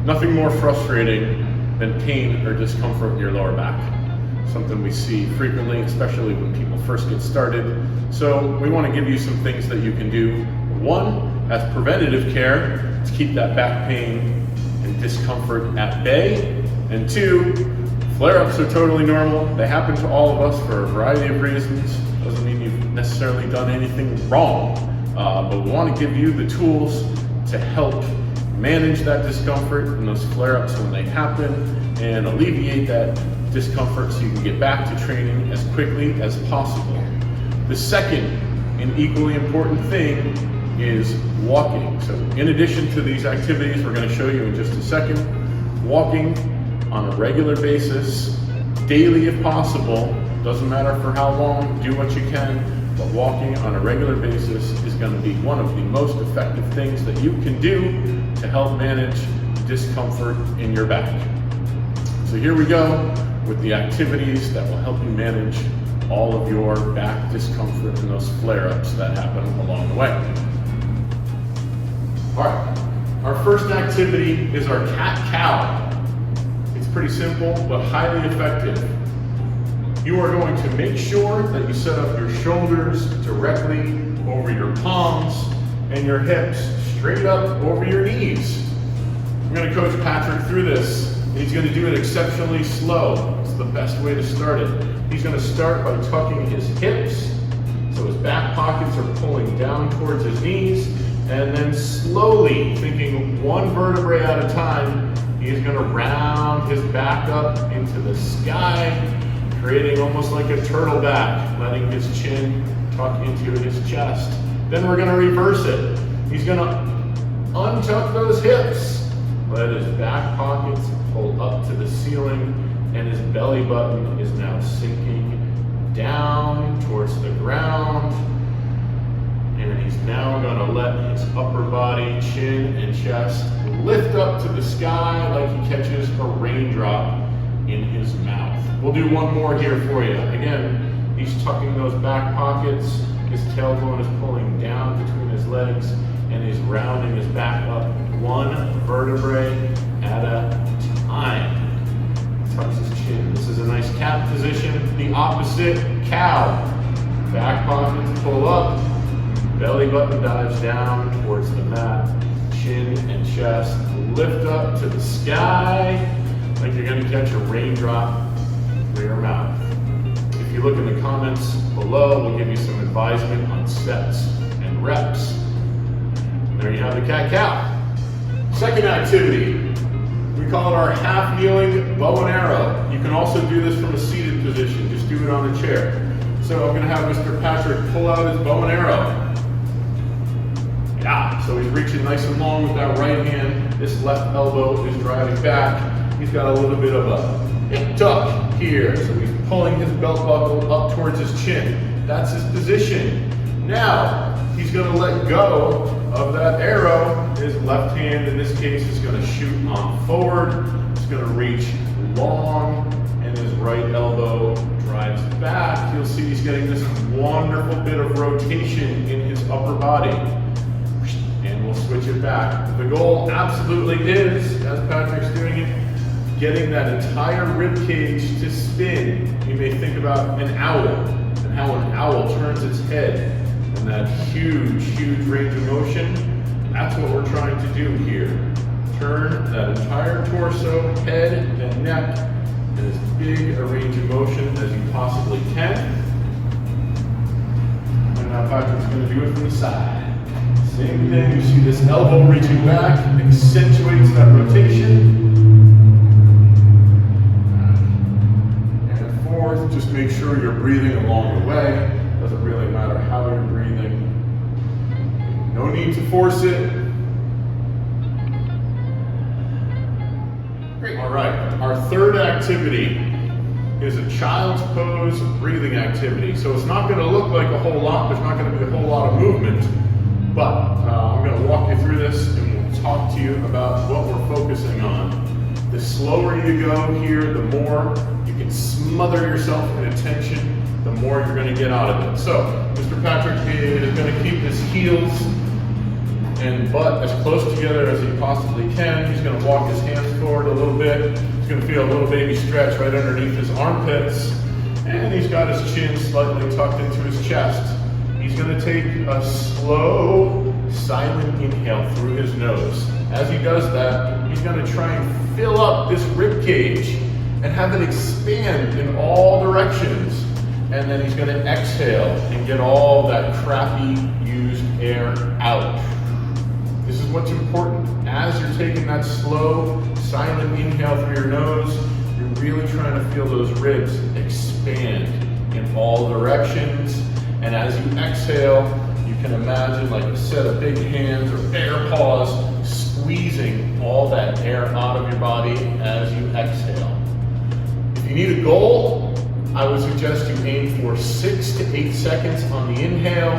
Nothing more frustrating than pain or discomfort in your lower back. Something we see frequently, especially when people first get started. So we want to give you some things that you can do. One, as preventative care, to keep that back pain and discomfort at bay. And two, flare-ups are totally normal. They happen to all of us for a variety of reasons. Doesn't mean you've necessarily done anything wrong, but we want to give you the tools to help manage that discomfort and those flare-ups when they happen and alleviate that discomfort so you can get back to training as quickly as possible. The second and equally important thing is walking. So in addition to these activities we're going to show you in just a second, walking on a regular basis, daily if possible, doesn't matter for how long, do what you can, but walking on a regular basis is going to be one of the most effective things that you can do to help manage discomfort in your back. So here we go with the activities that will help you manage all of your back discomfort and those flare-ups that happen along the way. All right, our first activity is our cat-cow. It's pretty simple, but highly effective. You are going to make sure that you set up your shoulders directly over your palms and your hips straight up over your knees. I'm going to coach Patrick through this. He's going to do it exceptionally slow. It's the best way to start it. He's going to start by tucking his hips, so his back pockets are pulling down towards his knees, and then slowly, thinking one vertebrae at a time, he's going to round his back up into the sky, creating almost like a turtle back, letting his chin tuck into his chest. Then we're going to reverse it. He's going to untuck those hips, let his back pockets pull up to the ceiling, and his belly button is now sinking down towards the ground. And he's now going to let his upper body, chin, and chest lift up to the sky like he catches a raindrop in his mouth. We'll do one more here for you. Again, he's tucking those back pockets, his tailbone is pulling down between his legs, and he's rounding his back up one vertebrae at a time. Tucks his chin. This is a nice cat position. The opposite, cow. Back pockets pull up, belly button dives down towards the mat, chin and chest lift up to the sky like you're going to catch a raindrop through your mouth. If you look in the comments below, we'll give you some advisement on sets and reps. There you have the cat-cow. Second activity, we call it our half-kneeling bow and arrow. You can also do this from a seated position, just do it on a chair. So I'm going to have Mr. Patrick pull out his bow and arrow. Yeah, so he's reaching nice and long with that right hand. This left elbow is driving back. He's got a little bit of a hip tuck here. So he's pulling his belt buckle up towards his chin. That's his position. Now, he's going to let go of that arrow. His left hand, in this case, is going to shoot on forward. It's going to reach long, and his right elbow drives back. You'll see he's getting this wonderful bit of rotation in his upper body. And we'll switch it back. The goal absolutely is, as Patrick's doing it, getting that entire rib cage to spin. You may think about an owl and how an owl turns its head and that huge, huge range of motion. That's what we're trying to do here. Turn that entire torso, head, and neck in as big a range of motion as you possibly can. And now Patrick's going to do it from the side. Same thing, you see this elbow reaching back, accentuates that rotation. And forth, just make sure you're breathing along the way. Doesn't really matter how you're breathing. No need to force it. Great. All right, our third activity is a child's pose breathing activity. So it's not going to look like a whole lot, there's not going to be a whole lot of movement. But I'm going to walk you through this and we'll talk to you about what we're focusing on. The slower you go here, the more you can smother yourself in attention, the more you're going to get out of it. So Mr. Patrick is going to keep his heels and butt as close together as he possibly can. He's going to walk his hands forward a little bit. He's going to feel a little baby stretch right underneath his armpits. And he's got his chin slightly tucked into his chest. He's going to take a slow, silent inhale through his nose. As he does that, he's going to try and fill up this rib cage and have it expand in all directions. And then he's going to exhale and get all that crappy used air out. This is what's important. As you're taking that slow, silent inhale through your nose, you're really trying to feel those ribs expand in all directions. And as you exhale, you can imagine like a set of big hands or bear paws squeezing all that air out of your body as you exhale. If you need a goal, I would suggest you aim for 6 to 8 seconds on the inhale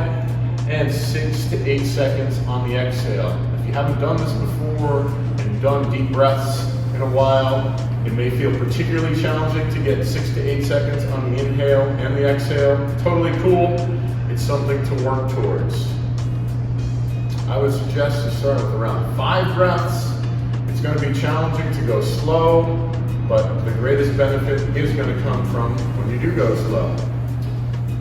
and 6 to 8 seconds on the exhale. If you haven't done this before and done deep breaths in a while, it may feel particularly challenging to get 6 to 8 seconds on the inhale and the exhale. Totally cool. It's something to work towards. I would suggest to start with around 5 breaths. It's going to be challenging to go slow, but the greatest benefit is going to come from when you do go slow.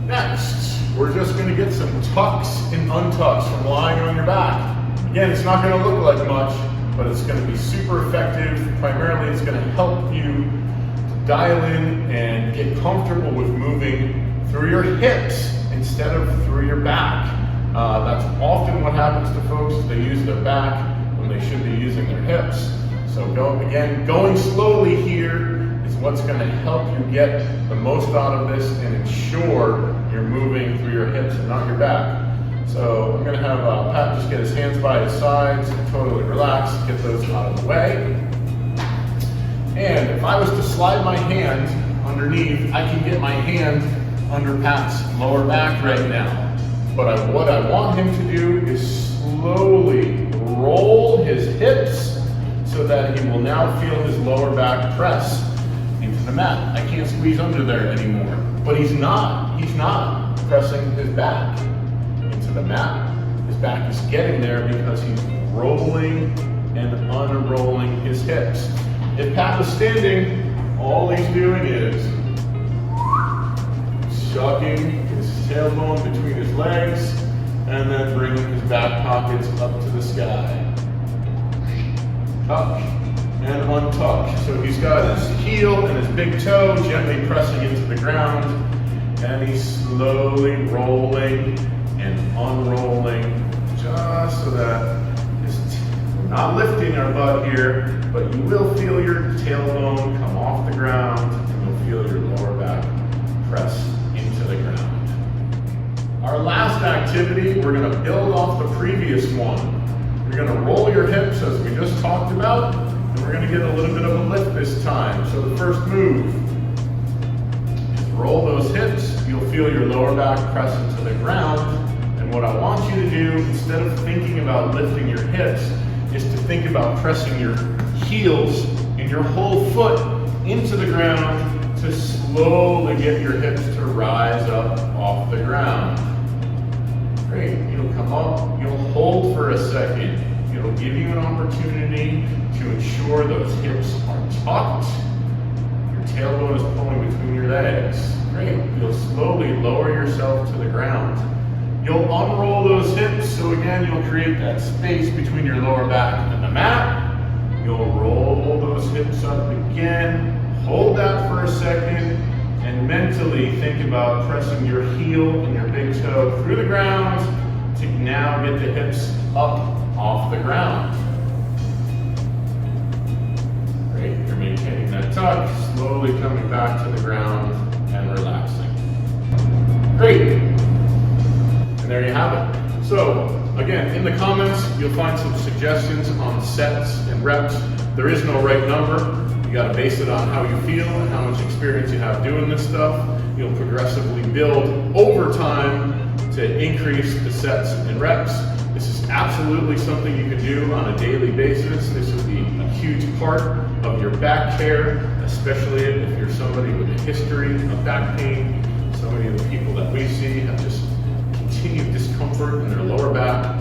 Next, we're just going to get some tucks and untucks from lying on your back. Again, it's not going to look like much, but it's going to be super effective. Primarily, it's going to help you to dial in and get comfortable with moving through your hips instead of through your back. That's often what happens to folks. They use their back when they should be using their hips. So going slowly here is what's going to help you get the most out of this and ensure you're moving through your hips and not your back. So I'm going to have Pat just get his hands by his sides and totally relax, get those out of the way. And if I was to slide my hand underneath, I can get my hand under Pat's lower back right now. But what I want him to do is slowly roll his hips so that he will now feel his lower back press into the mat. I can't squeeze under there anymore. But he's not pressing his back into the mat. His back is getting there because he's rolling and unrolling his hips. If Pat was standing, all he's doing is shucking his tailbone between his legs and then bringing his back pockets up to the sky. Tuck and untuck. So he's got his heel and his big toe gently pressing into the ground, and he's slowly rolling and unrolling just so that we're not lifting our butt here, but you will feel your tailbone come off the ground and you'll feel your lower back press into the ground. Our last activity, we're going to build off the previous one. You're going to roll your hips as we just talked about, and we're going to get a little bit of a lift this time. So the first move is roll those hips. You'll feel your lower back press into the ground. And what I want you to do, instead of thinking about lifting your hips, is to think about pressing your heels and your whole foot into the ground to slowly get your hips to rise up off the ground. Great, you'll come up, you'll hold for a second. It'll give you an opportunity to ensure those hips are tucked. Your tailbone is pulling between your legs. Great, you'll slowly lower yourself to the ground. You'll unroll those hips, so again, you'll create that space between your lower back and the mat. You'll roll those hips up again, hold that for a second, and mentally think about pressing your heel and your big toe through the ground to now get the hips up off the ground. Great, you're maintaining that tuck, slowly coming back to the ground and relaxing. Great, and there you have it. So, again, in the comments, you'll find some suggestions on sets and reps. There is no right number. You got to base it on how you feel and how much experience you have doing this stuff. You'll progressively build over time to increase the sets and reps. This is absolutely something you can do on a daily basis. This will be a huge part of your back care, especially if you're somebody with a history of back pain. So many of the people that we see have just continued discomfort in their lower back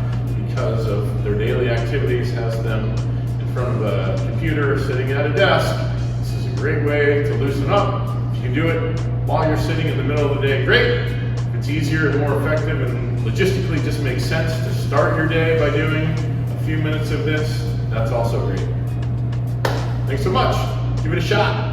because of their computer or sitting at a desk, this is a great way to loosen up. If you can do it while you're sitting in the middle of the day, great. If it's easier and more effective and logistically just makes sense to start your day by doing a few minutes of this, that's also great. Thanks so much. Give it a shot.